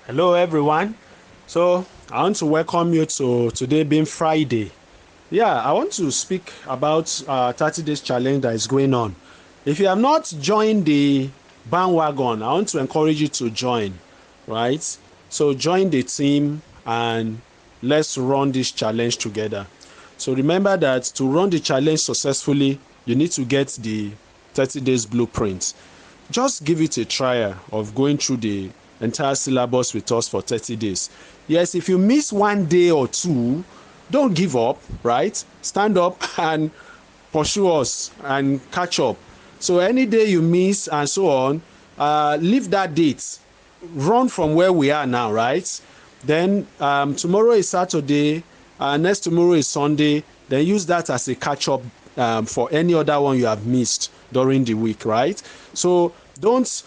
Hello everyone. So I want to welcome you to today being Friday. Yeah, I want to speak about 30 days challenge that is going on. If you have not joined the bandwagon, I want to encourage you to join, right? So join the team and let's run this challenge together. So remember that to run the challenge successfully, you need to get the 30 days blueprint. Just give it a trial of going through the entire syllabus with us for 30 days. Yes, if you miss one day or two, don't give up, right? Stand up and pursue us and catch up. So any day you miss and so on, leave that date. Run from where we are now, right? Then tomorrow is Saturday, next tomorrow is Sunday. Then use that as a catch up for any other one you have missed during the week, right? So don't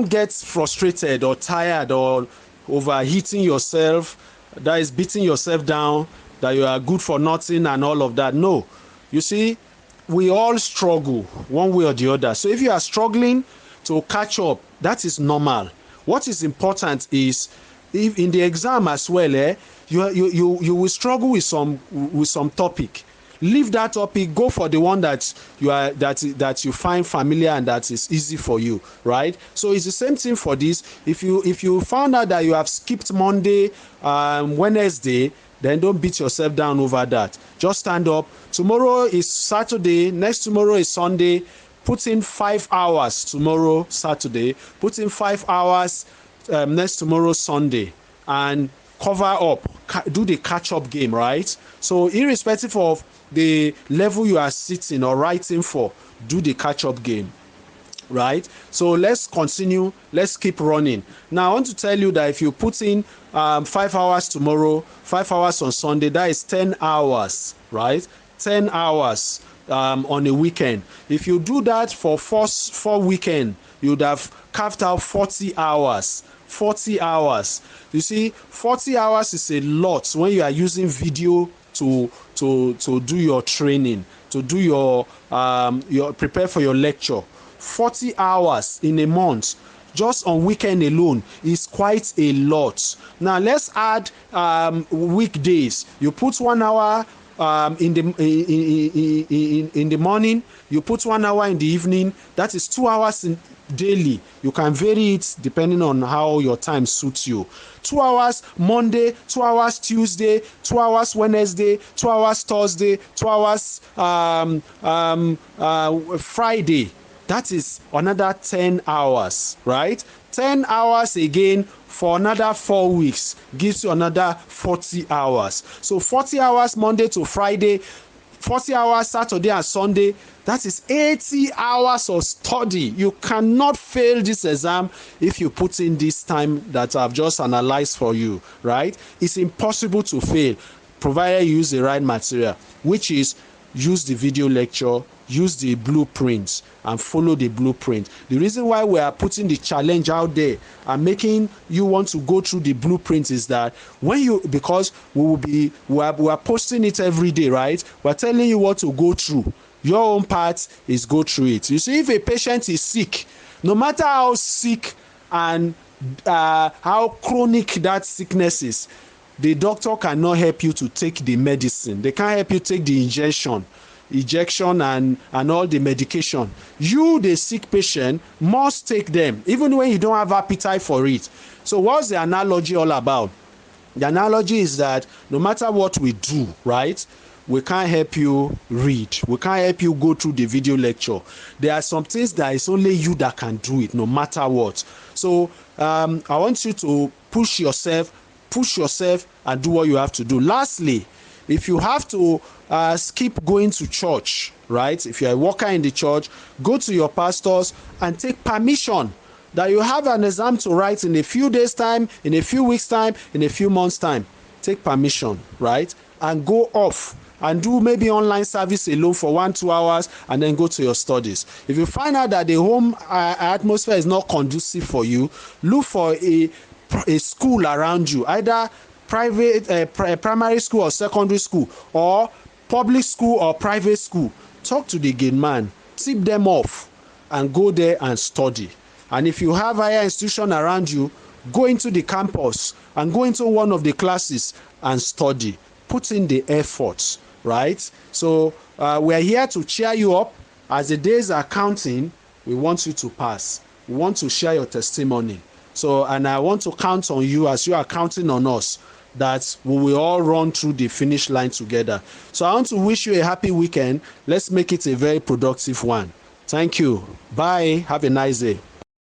get frustrated or tired or overheating yourself, that is beating yourself down, that you are good for nothing and all of that. No, you see, we all struggle one way or the other. So if you are struggling to catch up, that is normal. What is important is, if in the exam as well, you will struggle with some topic. Leave that topic, go for the one that you find familiar and that is easy for you, right? So it's the same thing for this. If you found out that you have skipped Monday, Wednesday, then don't beat yourself down over that. Just stand up. Tomorrow is Saturday, next tomorrow is Sunday. Put in 5 hours tomorrow, Saturday. Put in 5 hours next tomorrow, Sunday, and cover up. Do the catch-up game, right? So irrespective of the level you are sitting or writing for, do the catch-up game, right? So let's continue. Let's keep running. Now I want to tell you that if you put in 5 hours tomorrow, 5 hours on Sunday, that is 10 hours, right? 10 hours on a weekend. If you do that for four weekend, you'd have carved out 40 hours. 40 hours. You see, 40 hours is a lot when you are using video to do your training, to do your prepare for your lecture. 40 hours in a month just on weekend alone is quite a lot. Now let's add weekdays. You put 1 hour in the morning, you put 1 hour in the evening, that is 2 hours daily. You can vary it depending on how your time suits you. 2 hours Monday, 2 hours Tuesday, 2 hours Wednesday, 2 hours Thursday, 2 hours Friday. That is another 10 hours, right? 10 hours again for another 4 weeks gives you another 40 hours. So 40 hours Monday to Friday, 40 hours Saturday and Sunday. That is 80 hours of study. You cannot fail this exam if you put in this time that I've just analyzed for you, right? It's impossible to fail, provided you use the right material, which is use the video lecture, use the blueprints, and follow the blueprint. The reason why we are putting the challenge out there and making you want to go through the blueprint is that because we are posting it every day, right? We're telling you what to go through. Your own part is go through it. You see, if a patient is sick, no matter how sick and how chronic that sickness is, the doctor cannot help you to take the medicine. They can't help you take the injection and all the medication. You, the sick patient, must take them even when you don't have appetite for it. So what's the analogy all about? The analogy is that no matter what we do, right, we can't help you read, we can't help you go through the video lecture. There are some things that it's only you that can do it no matter what. So I want you to push yourself and do what you have to do. Lastly, if you have to skip going to church, right? If you're a worker in the church, go to your pastors and take permission that you have an exam to write in a few days' time, in a few weeks' time, in a few months' time. Take permission, right? And go off and do maybe online service alone for 1-2 hours and then go to your studies. If you find out that the home atmosphere is not conducive for you, look for a school around you, either private primary school or secondary school, or public school or private school. Talk to the gate man, tip them off and go there and study. And if you have higher institution around you, go into the campus and go into one of the classes and study. Put in the effort, right? So we're here to cheer you up. As the days are counting, we want you to pass. We want to share your testimony. So, and I want to count on you as you are counting on us, that we will all run through the finish line together. So I want to wish you a happy weekend. Let's make it a very productive one. Thank you. Bye. Have a nice day.